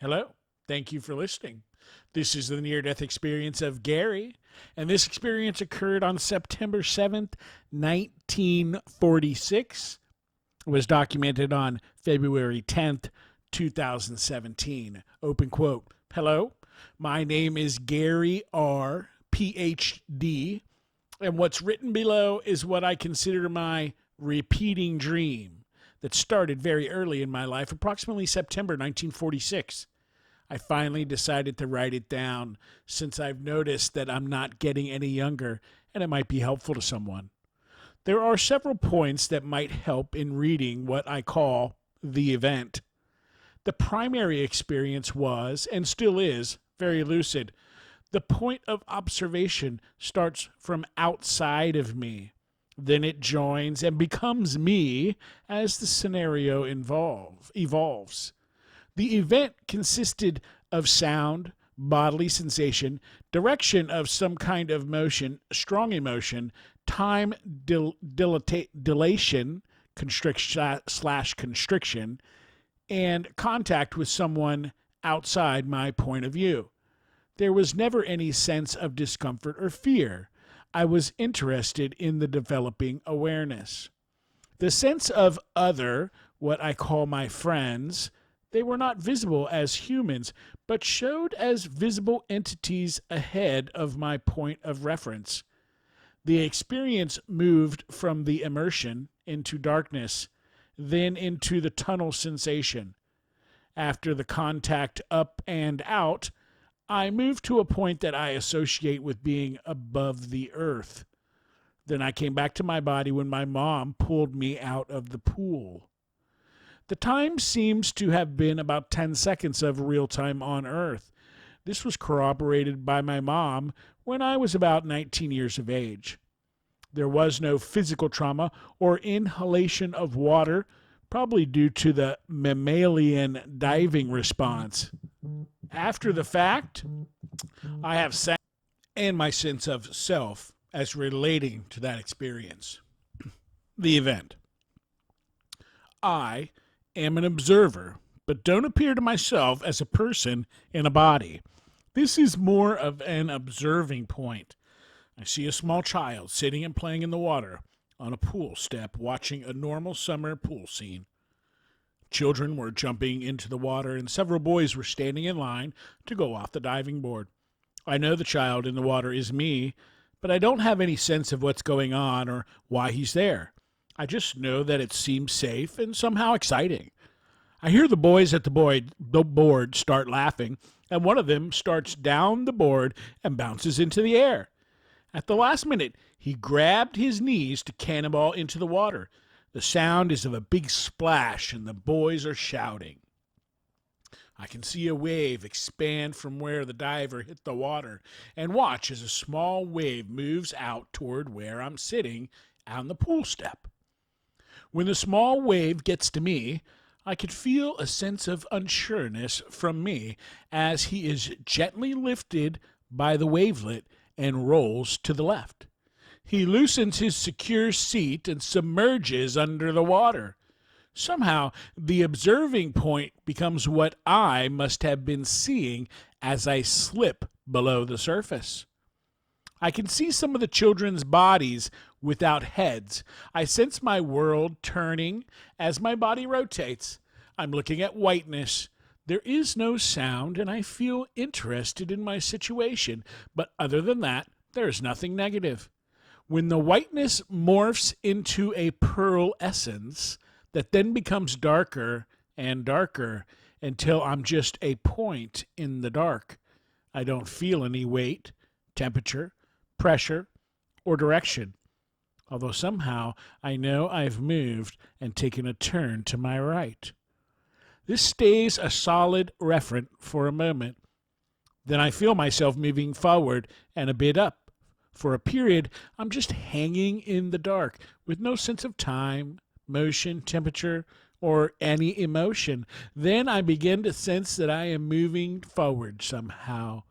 Hello. Thank you for listening. This is the near death experience of Gary, and this experience occurred on September 7th, 1946. It was documented on February 10th, 2017. Open quote. Hello. My name is Gary R., PhD, and what's written below is what I consider my repeating dream that started very early in my life, approximately September 1946. I finally decided to write it down since I've noticed that I'm not getting any younger and it might be helpful to someone. There are several points that might help in reading what I call the event. The primary experience was, and still is, very lucid. The point of observation starts from outside of me. Then it joins and becomes me as the scenario evolves. The event consisted of sound, bodily sensation, direction of some kind of motion, strong emotion, time dilation, constriction, and contact with someone outside my point of view. There was never any sense of discomfort or fear. I was interested in the developing awareness. The sense of other, what I call my friends, they were not visible as humans, but showed as visible entities ahead of my point of reference. The experience moved from the immersion into darkness, then into the tunnel sensation. After the contact up and out, I moved to a point that I associate with being above the earth. Then I came back to my body when my mom pulled me out of the pool. The time seems to have been about 10 seconds of real time on Earth. This was corroborated by my mom when I was about 19 years of age. There was no physical trauma or inhalation of water, probably due to the mammalian diving response. After the fact, I have sat and my sense of self as relating to that experience. The event. I am an observer, but don't appear to myself as a person in a body. This is more of an observing point. I see a small child sitting and playing in the water on a pool step, watching a normal summer pool scene. Children were jumping into the water, and several boys were standing in line to go off the diving board. I know the child in the water is me, but I don't have any sense of what's going on or why he's there. I just know that it seems safe and somehow exciting. I hear the boys at the board start laughing, and one of them starts down the board and bounces into the air. At the last minute, he grabbed his knees to cannonball into the water. The sound is of a big splash, and the boys are shouting. I can see a wave expand from where the diver hit the water and watch as a small wave moves out toward where I'm sitting on the pool step. When the small wave gets to me, I could feel a sense of unsureness from me as he is gently lifted by the wavelet and rolls to the left. He loosens his secure seat and submerges under the water. Somehow, the observing point becomes what I must have been seeing as I slip below the surface. I can see some of the children's bodies without heads. I sense my world turning as my body rotates. I'm looking at whiteness. There is no sound, and I feel interested in my situation. But other than that, there is nothing negative. When the whiteness morphs into a pearlescence that then becomes darker and darker until I'm just a point in the dark, I don't feel any weight, temperature, pressure, or direction, although somehow I know I've moved and taken a turn to my right. This stays a solid referent for a moment. Then I feel myself moving forward and a bit up. For a period, I'm just hanging in the dark with no sense of time, motion, temperature, or any emotion. Then I begin to sense that I am moving forward somehow.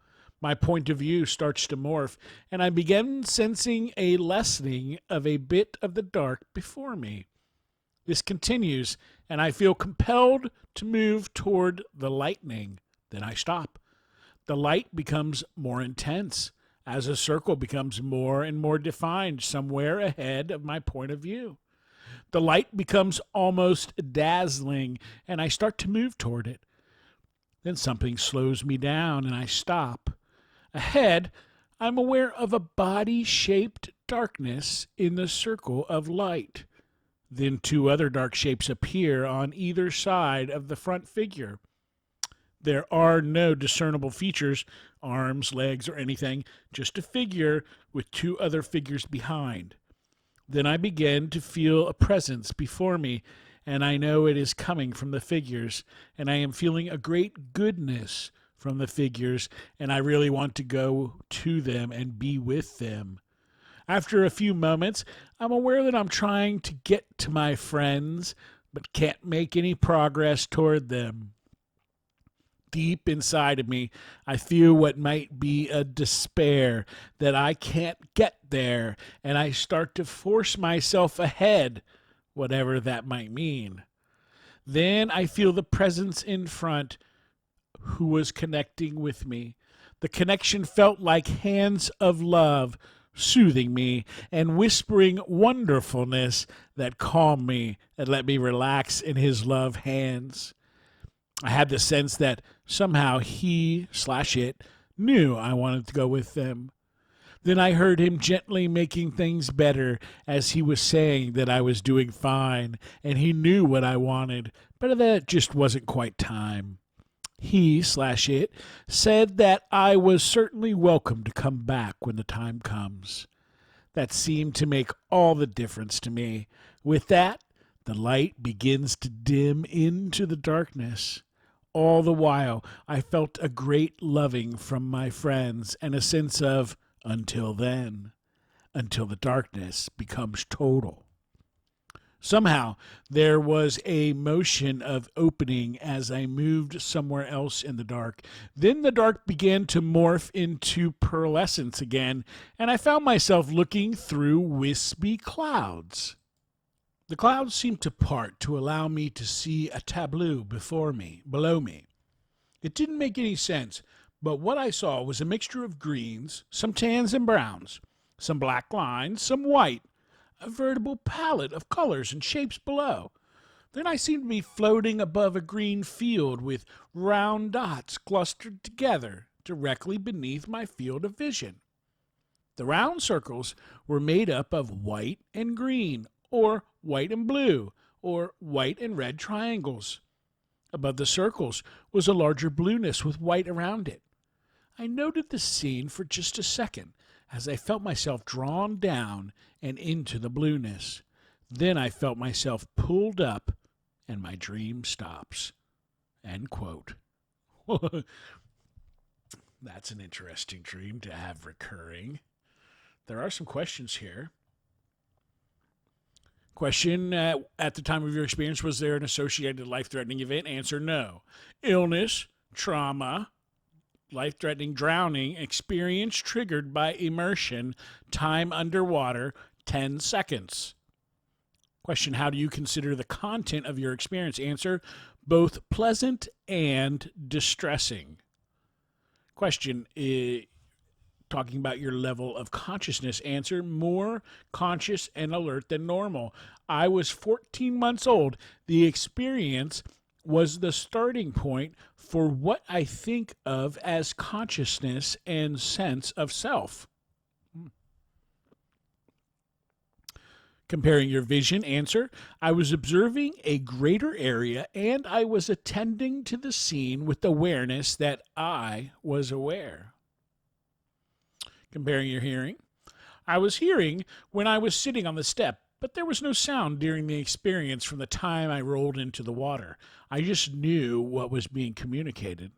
My point of view starts to morph, and I begin sensing a lessening of a bit of the dark before me. This continues, and I feel compelled to move toward the lightening Then I stop. The light becomes more intense as a circle becomes more and more defined somewhere ahead of my point of view. The light becomes almost dazzling, and I start to move toward it. Then something slows me down, and I stop. Ahead, I'm aware of a body-shaped darkness in the circle of light. Then two other dark shapes appear on either side of the front figure. There are no discernible features, arms, legs, or anything, just a figure with two other figures behind. Then I begin to feel a presence before me, and I know it is coming from the figures, and I am feeling a great goodness from the figures, and I really want to go to them and be with them. After a few moments, I'm aware that I'm trying to get to my friends, but can't make any progress toward them. Deep inside of me, I feel what might be a despair that I can't get there, and I start to force myself ahead, whatever that might mean. Then I feel the presence in front who was connecting with me. The connection felt like hands of love, soothing me and whispering wonderfulness that calmed me and let me relax in his love hands. I had the sense that somehow he/it knew I wanted to go with them. Then I heard him gently making things better as he was saying that I was doing fine and he knew what I wanted, but that just wasn't quite time. He/it said that I was certainly welcome to come back when the time comes. That seemed to make all the difference to me. With that, the light begins to dim into the darkness. All the while, I felt a great loving from my friends and a sense of until then, until the darkness becomes total. Somehow, there was a motion of opening as I moved somewhere else in the dark. Then the dark began to morph into pearlescence again, and I found myself looking through wispy clouds. The clouds seemed to part to allow me to see a tableau below me. It didn't make any sense, but what I saw was a mixture of greens, some tans and browns, some black lines, some white, a veritable palette of colors and shapes below. Then I seemed to be floating above a green field with round dots clustered together directly beneath my field of vision. The round circles were made up of white and green, or white and blue, or white and red triangles. Above the circles was a larger blueness with white around it. I noted the scene for just a second as I felt myself drawn down and into the blueness. Then I felt myself pulled up and my dream stops. End quote. That's an interesting dream to have recurring. There are some questions here. Question, at the time of your experience, was there an associated life-threatening event? Answer, no. Illness, trauma, life-threatening drowning, experience triggered by immersion, time underwater, 10 seconds. Question, how do you consider the content of your experience? Answer, both pleasant and distressing. Question, talking about your level of consciousness. Answer, more conscious and alert than normal. I was 14 months old. The experience was the starting point for what I think of as consciousness and sense of self. Comparing your vision. Answer, I was observing a greater area and I was attending to the scene with awareness that I was aware. Comparing your hearing. I was hearing when I was sitting on the step, but there was no sound during the experience from the time I rolled into the water. I just knew what was being communicated.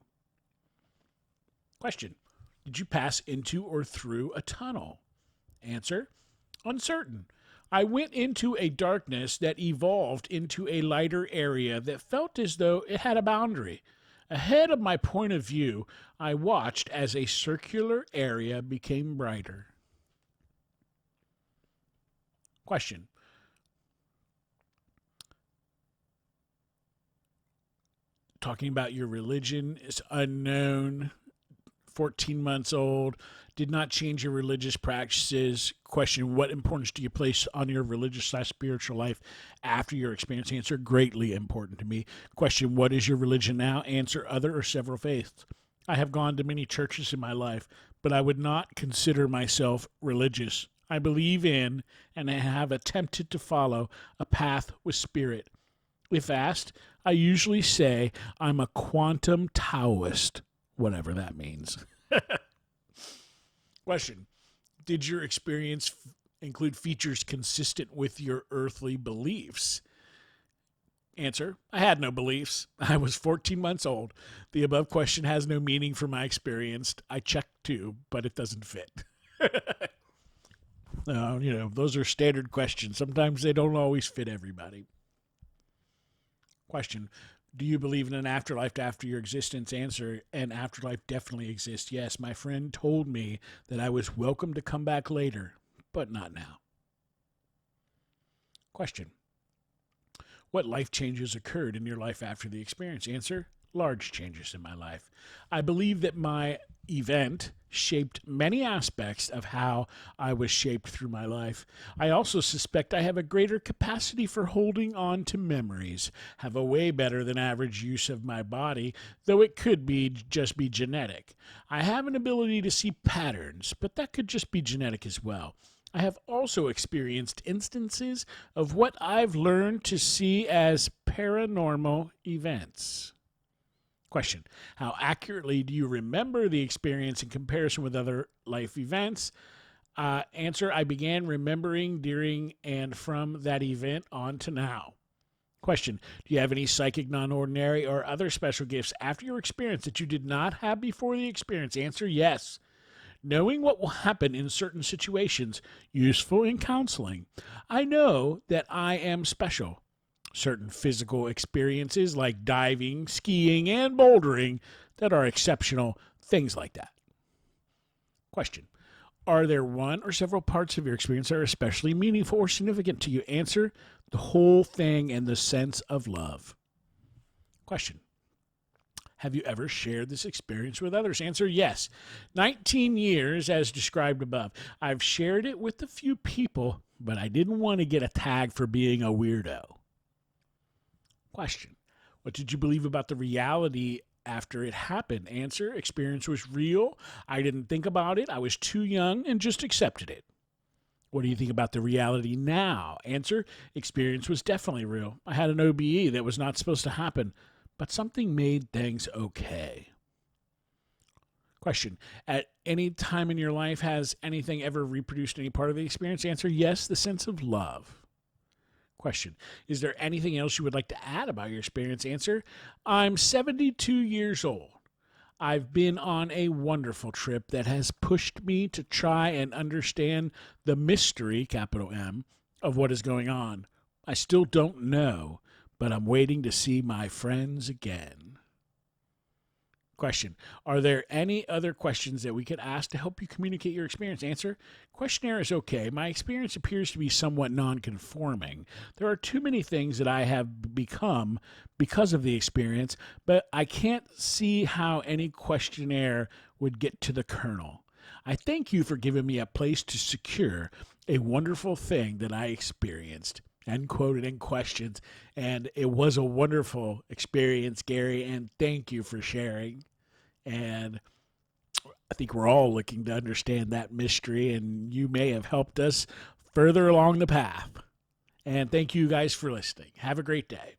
Question, did you pass into or through a tunnel? Answer, uncertain. I went into a darkness that evolved into a lighter area that felt as though it had a boundary. Ahead of my point of view, I watched as a circular area became brighter. Question. talking about your religion is unknown, 14 months old, did not change your religious practices. Question, what importance do you place on your religious/spiritual life after your experience? Answer, greatly important to me. Question, what is your religion now? Answer, other or several faiths. I have gone to many churches in my life, but I would not consider myself religious. I believe in and I have attempted to follow a path with spirit. If asked, I usually say I'm a quantum Taoist, whatever that means. Question, did your experience include features consistent with your earthly beliefs? Answer, I had no beliefs. I was 14 months old. The above question has no meaning for my experience. I checked too, but it doesn't fit. Those are standard questions. Sometimes they don't always fit everybody. Question, do you believe in an afterlife after your existence? Answer, an afterlife definitely exists. Yes, my friend told me that I was welcome to come back later, but not now. Question, what life changes occurred in your life after the experience? Answer, large changes in my life. I believe that my event shaped many aspects of how I was shaped through my life. I also suspect I have a greater capacity for holding on to memories, have a way better than average use of my body, though it could just be genetic. I have an ability to see patterns, but that could just be genetic as well. I have also experienced instances of what I've learned to see as paranormal events. Question, how accurately do you remember the experience in comparison with other life events? Answer, I began remembering during and from that event on to now. Question, do you have any psychic, non-ordinary, or other special gifts after your experience that you did not have before the experience? Answer, yes. Knowing what will happen in certain situations, useful in counseling. I know that I am special. Certain physical experiences like diving, skiing, and bouldering that are exceptional, things like that. Question, are there one or several parts of your experience that are especially meaningful or significant to you? Answer, the whole thing and the sense of love. Question, have you ever shared this experience with others? Answer, yes. 19 years as described above. I've shared it with a few people, but I didn't want to get a tag for being a weirdo. Question, what did you believe about the reality after it happened? Answer, experience was real. I didn't think about it. I was too young and just accepted it. What do you think about the reality now? Answer, experience was definitely real. I had an OBE that was not supposed to happen, but something made things okay. Question, at any time in your life, has anything ever reproduced any part of the experience? Answer, yes, the sense of love. Question, is there anything else you would like to add about your experience? Answer, I'm 72 years old. I've been on a wonderful trip that has pushed me to try and understand the mystery, capital M, of what is going on. I still don't know, but I'm waiting to see my friends again. Question, are there any other questions that we could ask to help you communicate your experience? Answer, questionnaire is okay. My experience appears to be somewhat non-conforming. There are too many things that I have become because of the experience, but I can't see how any questionnaire would get to the kernel. I thank you for giving me a place to secure a wonderful thing that I experienced. End quoted in questions. And it was a wonderful experience, Gary, and thank you for sharing. And I think we're all looking to understand that mystery, and you may have helped us further along the path. And thank you guys for listening. Have a great day.